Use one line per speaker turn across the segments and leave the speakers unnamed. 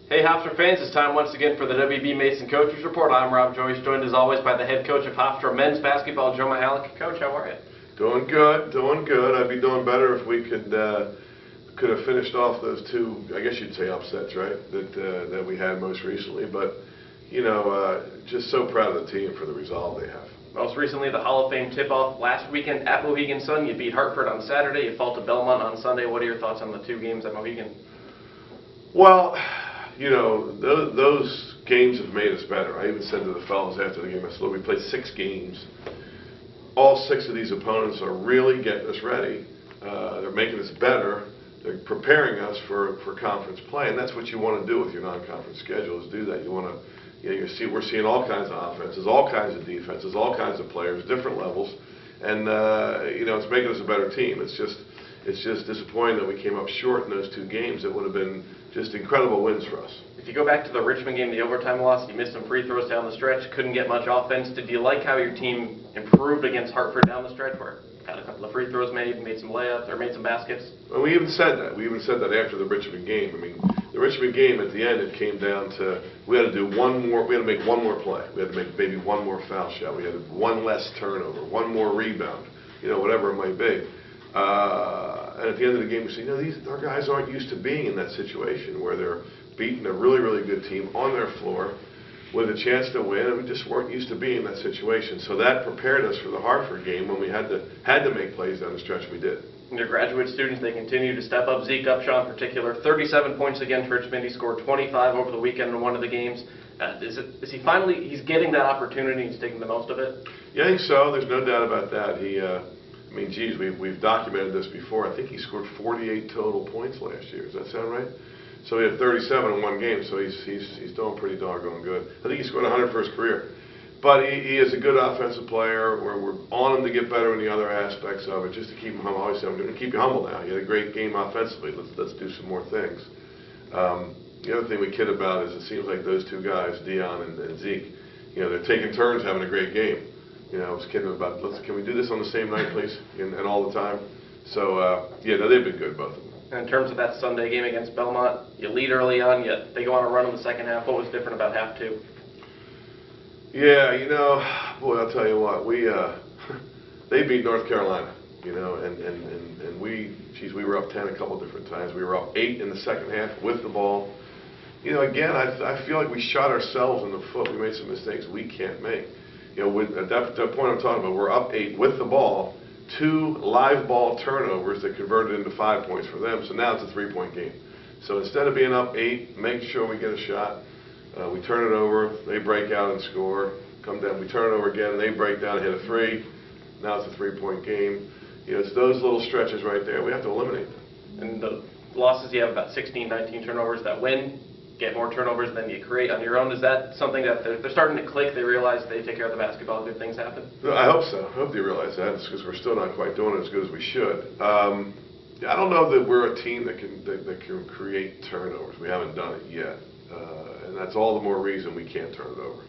Hey Hofstra fans, it's time once again for the MBB Mason Coaches Report. I'm Rob Joyce, joined as always by the head coach of Hofstra men's basketball, Joe Mihalich. Coach, how are you?
Doing good, doing good. I'd be doing better if we could have finished off those two, I guess you'd say upsets, right, that we had most recently. But, you know, just so proud of the team for the resolve they have.
Most recently, the Hall of Fame tip-off last weekend at Mohegan Sun. You beat Hartford on Saturday, you fall to Belmont on Sunday. What are your thoughts on the two games at Mohegan?
Well, you know, those games have made us better. I even said to the fellows after the game, I said, look, we played 6 games. All 6 of these opponents are really getting us ready. They're making us better. They're preparing us for conference play, and that's what you want to do with your non-conference schedule, is do that. You want to, you know, we're seeing all kinds of offenses, all kinds of defenses, all kinds of players, different levels, and you know, it's making us a better team. It's just disappointing that we came up short in those 2 games. It would have been just incredible wins for us.
If you go back to the Richmond game, the overtime loss, you missed some free throws down the stretch, couldn't get much offense. Did you like how your team improved against Hartford down the stretch, where had a couple of free throws made some layups, or made some baskets?
Well, we even said that. We even said that after the Richmond game. I mean, the Richmond game at the end, it came down to we had to do one more. We had to make one more play. We had to make maybe one more foul shot. We had one less turnover, one more rebound. You know, whatever it might be. And at the end of the game, we said, you know, our guys aren't used to being in that situation where they're beating a really, really good team on their floor with a chance to win, and we just weren't used to being in that situation. So that prepared us for the Hartford game when we had to make plays down the stretch. We did.
And your graduate students, they continue to step up. Zeke Upshaw in particular, 37 points against Richmond. He scored 25 over the weekend in one of the games. Is he finally, he's getting that opportunity and he's taking the most of it?
Yeah, I think so. There's no doubt about that. I mean, geez, we've documented this before. I think he scored 48 total points last year. Does that sound right? So he had 37 in one game, so he's doing pretty doggone good. I think he scored 100 for his career. But he is a good offensive player. We're on him to get better in the other aspects of it, just to keep him humble. I always say, I'm going to keep you humble now. You had a great game offensively. Let's do some more things. The other thing we kid about is it seems like those two guys, Dion and Zeke, you know, they're taking turns having a great game. You know, I was kidding about, can we do this on the same night, please, and all the time? So, yeah, no, they've been good, both of them.
And in terms of that Sunday game against Belmont, you lead early on, yet they go on a run in the second half. What was different about half 2?
Yeah, you know, boy, I'll tell you what, they beat North Carolina, you know, and we were up 10 a couple different times. We were up 8 in the second half with the ball. You know, again, I feel like we shot ourselves in the foot. We made some mistakes we can't make. You know, at that point I'm talking about, we're up 8 with the ball, 2 live ball turnovers that converted into 5 points for them. So now it's a 3-point game. So instead of being up 8, make sure we get a shot. We turn it over, they break out and score. Come down, we turn it over again, they break down and hit a 3. Now it's a 3-point game. You know, it's those little stretches right there. We have to eliminate them.
And the losses, you have about 16, 19 turnovers. That win, get more turnovers than you create on your own. Is that something that they're starting to click? They realize they take care of the basketball, good things happen?
I hope so. I hope they realize that, because we're still not quite doing it as good as we should. I don't know that we're a team that can create turnovers. We haven't done it yet. And that's all the more reason we can't turn it over.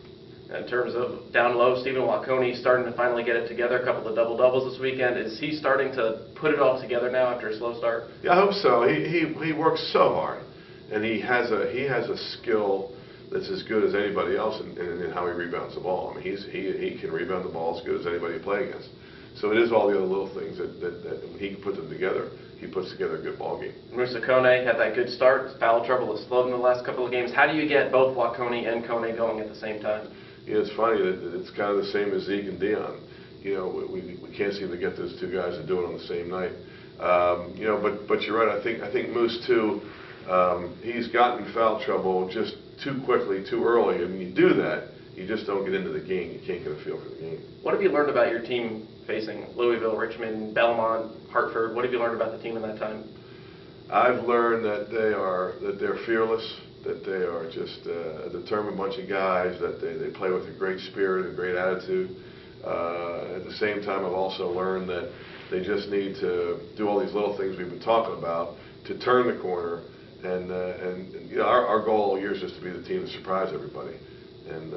In terms of down low, Stephen Waconi starting to finally get it together, a couple of double-doubles this weekend. Is he starting to put it all together now after a slow start?
Yeah, I hope so. He works so hard, and he has a skill that's as good as anybody else in how he rebounds the ball. I mean, he can rebound the ball as good as anybody you play against. So it is all the other little things that when he can put them together, he puts together a good ball game.
Musa Kone had that good start. Foul trouble has slowed in the last couple of games. How do you get both Waconi and Kone going at the same time?
You know, it's funny that it's kind of the same as Zeke and Dion. You know, we can't seem to get those two guys to do it on the same night. You know, but you're right. I think Moose too. He's gotten in foul trouble just too quickly, too early. And when you do that, you just don't get into the game. You can't get a feel for the game.
What have you learned about your team facing Louisville, Richmond, Belmont, Hartford? What have you learned about the team in that time? I've
learned that they're fearless, that they are just a determined bunch of guys, that they play with a great spirit and great attitude. At the same time, I've also learned that they just need to do all these little things we've been talking about to turn the corner. And you know, our goal all year is just to be the team to surprise everybody. And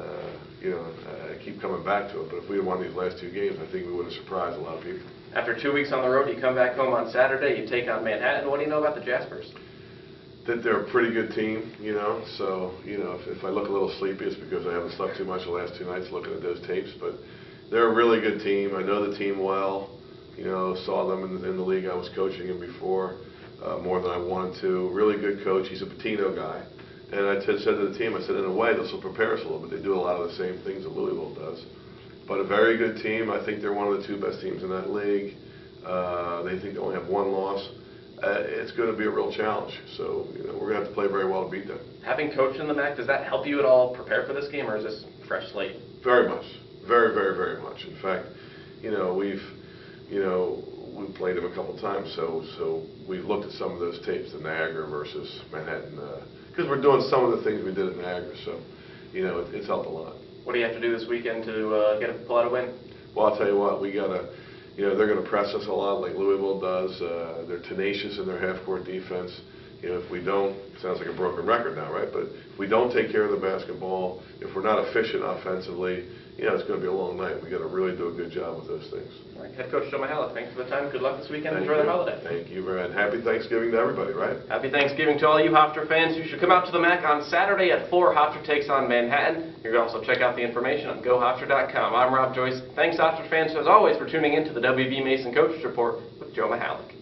you know, I keep coming back to it, but if we had won these last 2 games, I think we would have surprised a lot of people.
After 2 weeks on the road, you come back home on Saturday, you take on Manhattan. What do you know about the Jaspers?
that they're a pretty good team, you know. So, you know, if I look a little sleepy, it's because I haven't slept too much the last 2 nights looking at those tapes. But they're a really good team. I know the team well. You know, saw them in the league I was coaching in before, more than I wanted to. Really good coach. He's a Patino guy. And I said to the team, I said, in a way, this will prepare us a little bit. They do a lot of the same things that Louisville does. But a very good team. I think they're one of the 2 best teams in that league. They think they only have 1 loss. It's going to be a real challenge. So, you know, we're going to have to play very well to beat them.
Having coached in the MAC, does that help you at all prepare for this game, or is this fresh slate?
Very much. Very, very, very much. In fact, you know, we've played them a couple times, so we've looked at some of those tapes, the Niagara versus Manhattan, because we're doing some of the things we did at Niagara. So, you know, it's helped a lot.
What do you have to do this weekend to pull out a win?
Well, I'll tell you what, we got to, you know, they're going to press us a lot like Louisville does. They're tenacious in their half-court defense. You know, if we don't, sounds like a broken record now, right? But if we don't take care of the basketball, if we're not efficient offensively, you know, it's going to be a long night. We got to really do a good job with those things.
All right, Head Coach Joe Mihalich, thanks for the time. Good luck this weekend.
Thank
Enjoy
you.
the holiday.
Thank you very much. Happy Thanksgiving to everybody, right?
Happy Thanksgiving to all you Hofstra fans. You should come out to the MAC on Saturday at 4. Hofstra takes on Manhattan. You can also check out the information on GoHofstra.com. I'm Rob Joyce. Thanks, Hofstra fans, as always, for tuning in to the WB Mason Coaches Report with Joe Mihalich.